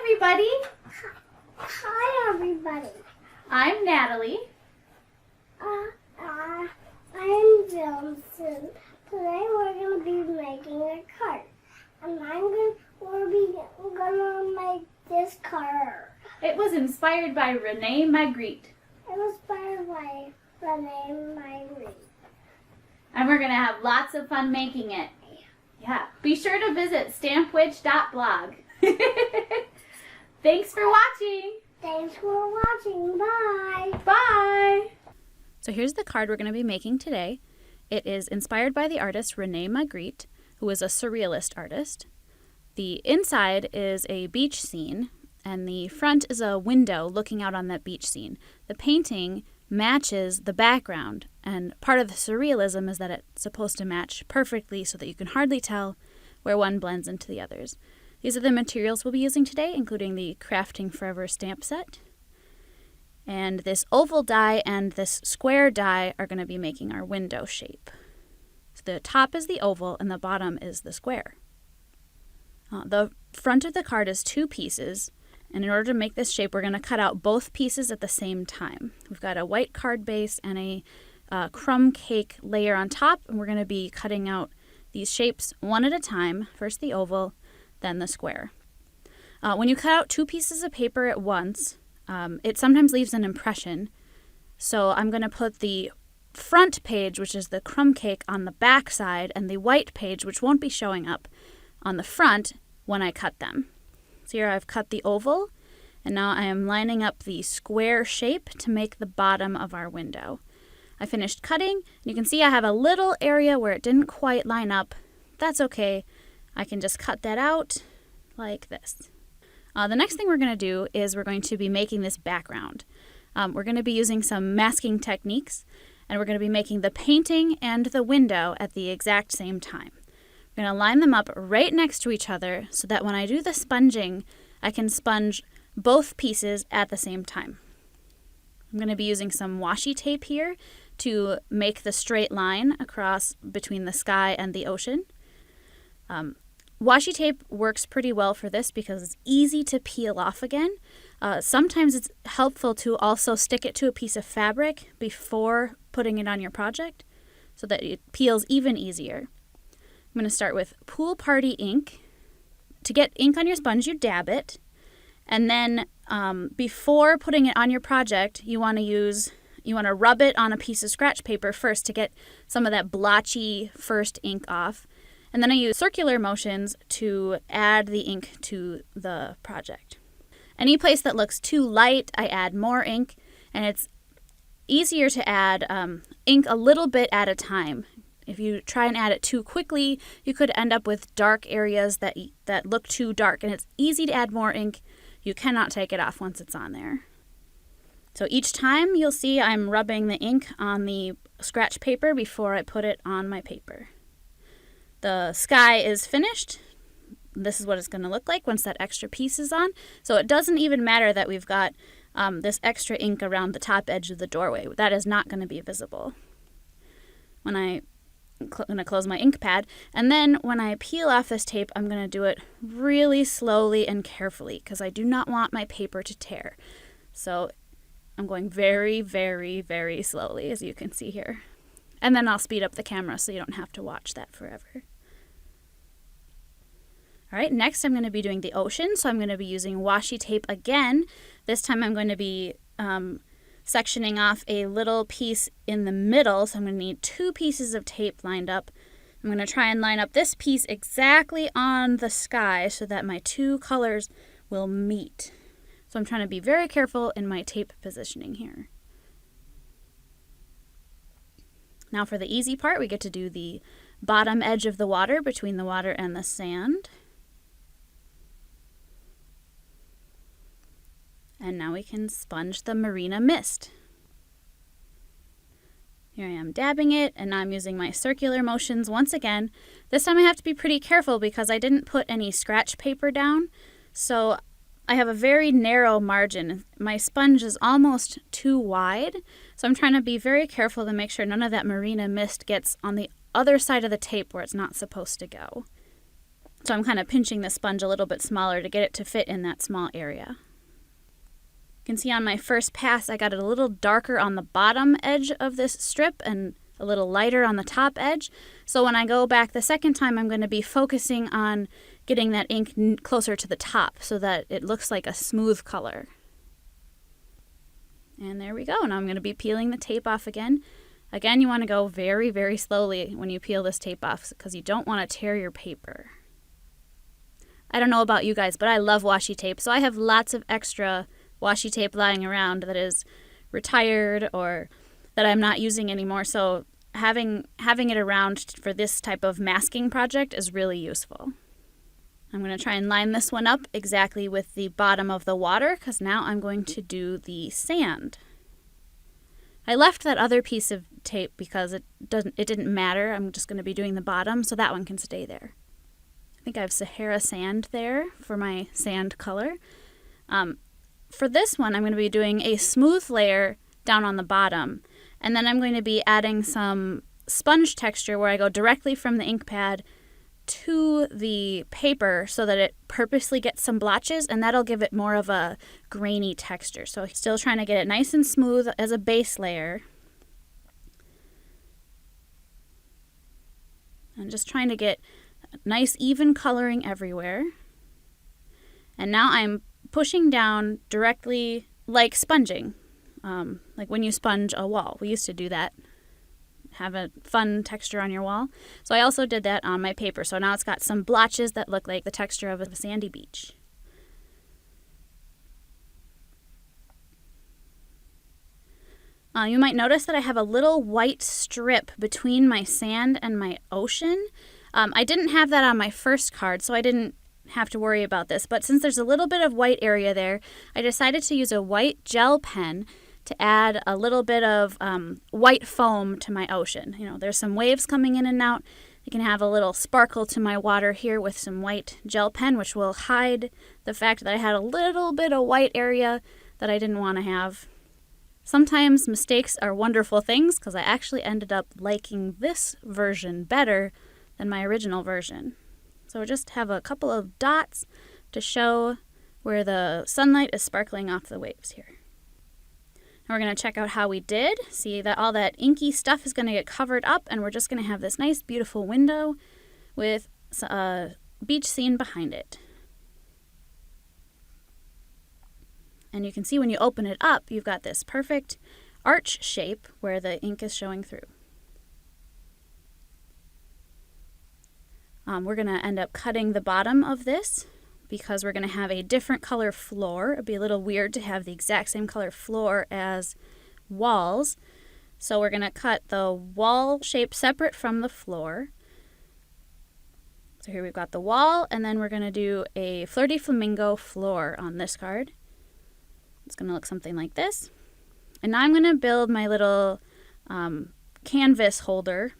everybody. Hi, everybody. I'm Natalie. I'm Johnson. Today we're going to be making a card. And we're going to make this card. It was inspired by Rene Magritte. It was inspired by Rene Magritte. And we're going to have lots of fun making it. Yeah. Be sure to visit stampwitch.blog. Thanks for watching. Thanks for watching. Bye. Bye. So here's the card we're going to be making today. It is inspired by the artist Rene Magritte, who is a surrealist artist. The inside is a beach scene, and the front is a window looking out on that beach scene. The painting matches the background, and part of the surrealism is that it's supposed to match perfectly so that you can hardly tell where one blends into the others. These are the materials we'll be using today, including the Crafting Forever stamp set. And this oval die and this square die are going to be making our window shape. So the top is the oval and the bottom is the square. The front of the card is 2 pieces, and in order to make this shape, we're going to cut out both pieces at the same time. We've got a white card base and a crumb cake layer on top, and we're going to be cutting out these shapes one at a time. First the oval, then the square. When you cut out 2 pieces of paper at once, it sometimes leaves an impression. So I'm going to put the front page, which is the crumb cake, on the back side, and the white page, which won't be showing up, on the front when I cut them. So here I've cut the oval, and now I am lining up the square shape to make the bottom of our window. I finished cutting, and you can see I have a little area where it didn't quite line up. That's okay. I can just cut that out like this. The next thing we're going to do is we're going to be making this background. We're going to be using some masking techniques, and we're going to be making the painting and the window at the exact same time. We're going to line them up right next to each other so that when I do the sponging, I can sponge both pieces at the same time. I'm going to be using some washi tape here to make the straight line across between the sky and the ocean. Washi tape works pretty well for this because it's easy to peel off again. Sometimes it's helpful to also stick it to a piece of fabric before putting it on your project so that it peels even easier. I'm going to start with Pool Party ink. To get ink on your sponge, you dab it. And then before putting it on your project, you want to rub it on a piece of scratch paper first to get some of that blotchy first ink off. And then I use circular motions to add the ink to the project. Any place that looks too light, I add more ink, and it's easier to add ink a little bit at a time. If you try and add it too quickly, you could end up with dark areas that look too dark, and it's easy to add more ink. You cannot take it off once it's on there. So each time you'll see I'm rubbing the ink on the scratch paper before I put it on my paper. The sky is finished. This is what it's going to look like once that extra piece is on. So it doesn't even matter that we've got this extra ink around the top edge of the doorway. That is not going to be visible. I'm going to close my ink pad, and then when I peel off this tape, I'm going to do it really slowly and carefully because I do not want my paper to tear. So I'm going very, very, very slowly, as you can see here. And then I'll speed up the camera so you don't have to watch that forever. All right, next I'm going to be doing the ocean, so I'm going to be using washi tape again. This time I'm going to be sectioning off a little piece in the middle, so I'm going to need 2 pieces of tape lined up. I'm going to try and line up this piece exactly on the sky so that my 2 colors will meet. So I'm trying to be very careful in my tape positioning here. Now for the easy part, we get to do the bottom edge of the water between the water and the sand. And now we can sponge the marina mist. Here I am dabbing it, and now I'm using my circular motions once again. This time I have to be pretty careful because I didn't put any scratch paper down, so I have a very narrow margin. My sponge is almost too wide, so I'm trying to be very careful to make sure none of that marina mist gets on the other side of the tape where it's not supposed to go. So I'm kind of pinching the sponge a little bit smaller to get it to fit in that small area. You can see on my first pass I got it a little darker on the bottom edge of this strip and a little lighter on the top edge. So when I go back the second time, I'm going to be focusing on getting that ink closer to the top so that it looks like a smooth color. And there we go. Now I'm going to be peeling the tape off again. Again, you want to go very, very slowly when you peel this tape off because you don't want to tear your paper. I don't know about you guys, but I love washi tape, so I have lots of extra washi tape lying around that is retired or that I'm not using anymore, so having it around for this type of masking project is really useful. I'm going to try and line this one up exactly with the bottom of the water because now I'm going to do the sand. I left that other piece of tape because it didn't matter. I'm just going to be doing the bottom, so that one can stay there. I think I have Sahara sand there for my sand color. For this one, I'm going to be doing a smooth layer down on the bottom, and then I'm going to be adding some sponge texture where I go directly from the ink pad to the paper so that it purposely gets some blotches, and that'll give it more of a grainy texture. So still trying to get it nice and smooth as a base layer. And just trying to get nice even coloring everywhere. And now I'm pushing down directly like sponging, like when you sponge a wall. We used to do that, have a fun texture on your wall. So I also did that on my paper. So now it's got some blotches that look like the texture of a sandy beach. You might notice that I have a little white strip between my sand and my ocean. I didn't have that on my first card, so I didn't have to worry about this. But since there's a little bit of white area there, I decided to use a white gel pen to add a little bit of white foam to my ocean. You know, there's some waves coming in and out. I can have a little sparkle to my water here with some white gel pen, which will hide the fact that I had a little bit of white area that I didn't want to have. Sometimes mistakes are wonderful things because I actually ended up liking this version better than my original version. So just have a couple of dots to show where the sunlight is sparkling off the waves here. Now we're going to check out how we did. See that all that inky stuff is going to get covered up, and we're just going to have this nice beautiful window with a beach scene behind it. And you can see when you open it up, you've got this perfect arch shape where the ink is showing through. We're going to end up cutting the bottom of this because we're going to have a different color floor. It'd be a little weird to have the exact same color floor as walls. So we're going to cut the wall shape separate from the floor. So here we've got the wall, and then we're going to do a Flirty Flamingo floor on this card. It's going to look something like this. And now I'm going to build my little canvas holder.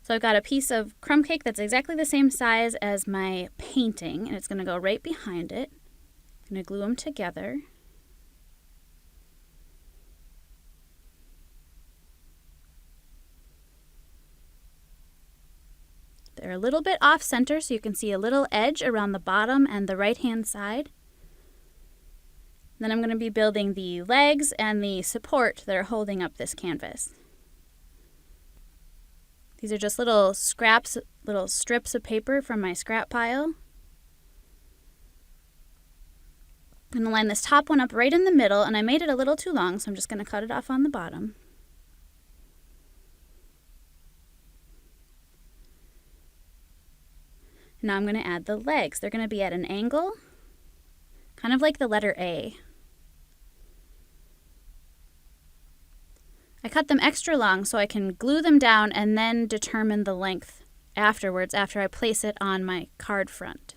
So I've got a piece of crumb cake that's exactly the same size as my painting, and it's going to go right behind it. I'm going to glue them together. They're a little bit off center, so you can see a little edge around the bottom and the right-hand side. Then I'm going to be building the legs and the support that are holding up this canvas. These are just little scraps, little strips of paper from my scrap pile. I'm going to line this top one up right in the middle, and I made it a little too long, so I'm just going to cut it off on the bottom. And now I'm going to add the legs. They're going to be at an angle, kind of like the letter A. I cut them extra long so I can glue them down and then determine the length afterwards after I place it on my card front.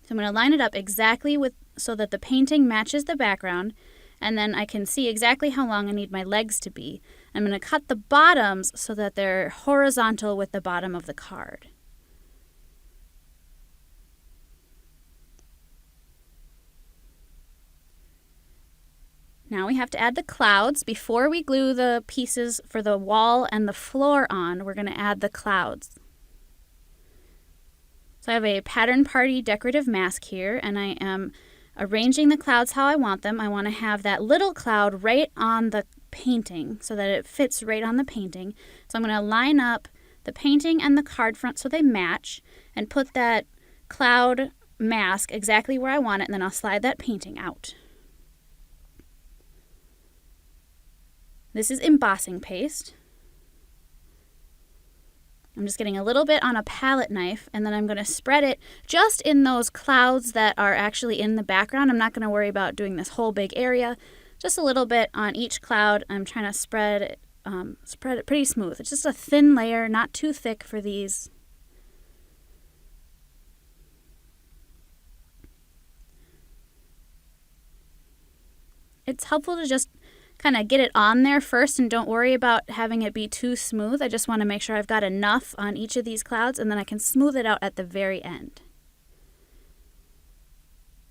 So I'm going to line it up exactly so that the painting matches the background, and then I can see exactly how long I need my legs to be. I'm going to cut the bottoms so that they're horizontal with the bottom of the card. Now we have to add the clouds. Before we glue the pieces for the wall and the floor on, we're going to add the clouds. So I have a Pattern Party decorative mask here, and I am arranging the clouds how I want them. I want to have that little cloud right on the painting so that it fits right on the painting. So I'm going to line up the painting and the card front so they match and put that cloud mask exactly where I want it, and then I'll slide that painting out. This is embossing paste. I'm just getting a little bit on a palette knife, and then I'm going to spread it just in those clouds that are actually in the background. I'm not going to worry about doing this whole big area. Just a little bit on each cloud. I'm trying to spread it pretty smooth. It's just a thin layer, not too thick for these. It's helpful to just kind of get it on there first and don't worry about having it be too smooth. I just want to make sure I've got enough on each of these clouds, and then I can smooth it out at the very end.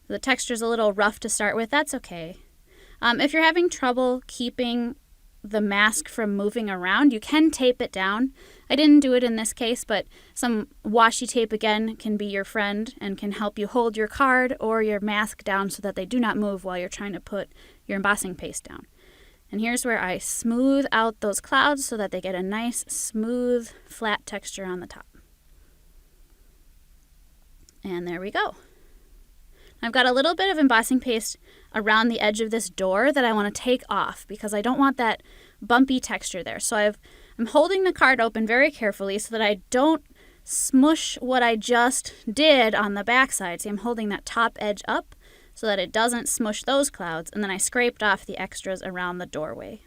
The texture's a little rough to start with. That's okay. If you're having trouble keeping the mask from moving around, you can tape it down. I didn't do it in this case, but some washi tape again can be your friend and can help you hold your card or your mask down so that they do not move while you're trying to put your embossing paste down. And here's where I smooth out those clouds so that they get a nice, smooth, flat texture on the top. And there we go. I've got a little bit of embossing paste around the edge of this door that I want to take off because I don't want that bumpy texture there. So I'm holding the card open very carefully so that I don't smush what I just did on the back side. See, I'm holding that top edge up so that it doesn't smush those clouds, and then I scraped off the extras around the doorway.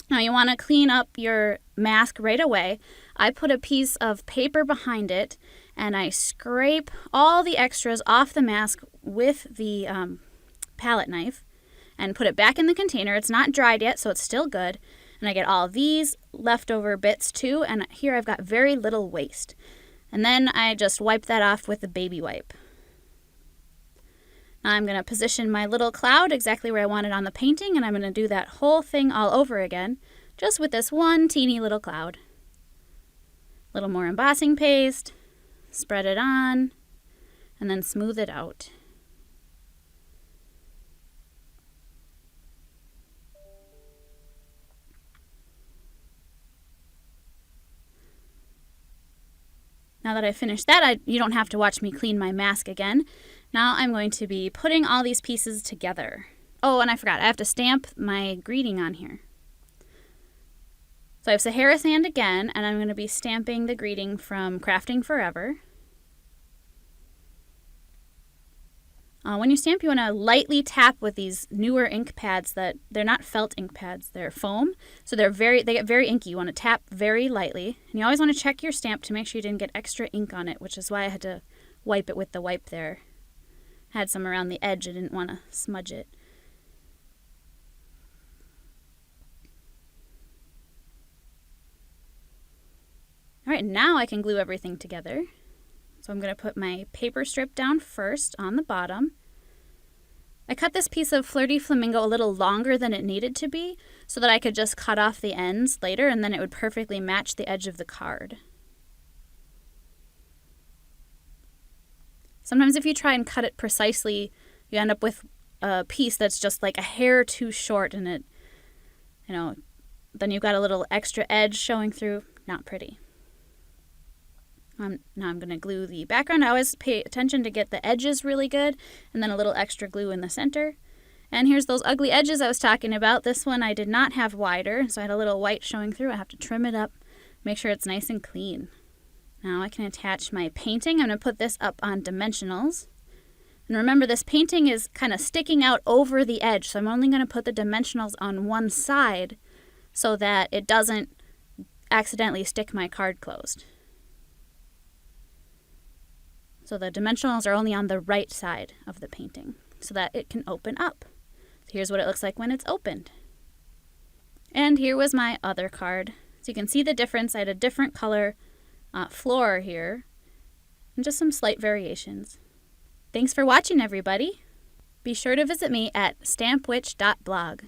Now you want to clean up your mask right away. I put a piece of paper behind it, and I scrape all the extras off the mask with the palette knife and put it back in the container. It's not dried yet, so it's still good. And I get all these leftover bits too, and here I've got very little waste. And then I just wipe that off with a baby wipe. I'm going to position my little cloud exactly where I want it on the painting, and I'm going to do that whole thing all over again, just with this one teeny little cloud. A little more embossing paste, spread it on, and then smooth it out. Now that I've finished that, you don't have to watch me clean my mask again. Now I'm going to be putting all these pieces together. Oh, and I forgot, I have to stamp my greeting on here. So I have Sahara sand again, and I'm going to be stamping the greeting from Crafting Forever. When you stamp, you want to lightly tap with these newer ink pads that they're not felt ink pads, they're foam. So they get very inky. You want to tap very lightly. And you always want to check your stamp to make sure you didn't get extra ink on it, which is why I had to wipe it with the wipe there. Had some around the edge. I didn't want to smudge it. All right, now I can glue everything together. So I'm going to put my paper strip down first on the bottom. I cut this piece of Flirty Flamingo a little longer than it needed to be so that I could just cut off the ends later and then it would perfectly match the edge of the card. Sometimes if you try and cut it precisely, you end up with a piece that's just like a hair too short and then you've got a little extra edge showing through. Not pretty. Now I'm going to glue the background. I always pay attention to get the edges really good and then a little extra glue in the center. And here's those ugly edges I was talking about. This one I did not have wider, so I had a little white showing through. I have to trim it up, make sure it's nice and clean. Now I can attach my painting. I'm going to put this up on dimensionals. And remember, this painting is kind of sticking out over the edge, so I'm only going to put the dimensionals on one side so that it doesn't accidentally stick my card closed. So the dimensionals are only on the right side of the painting so that it can open up. So here's what it looks like when it's opened. And here was my other card. So you can see the difference. I had a different color floor here and just some slight variations. Thanks for watching, everybody. Be sure to visit me at stampwitch.blog.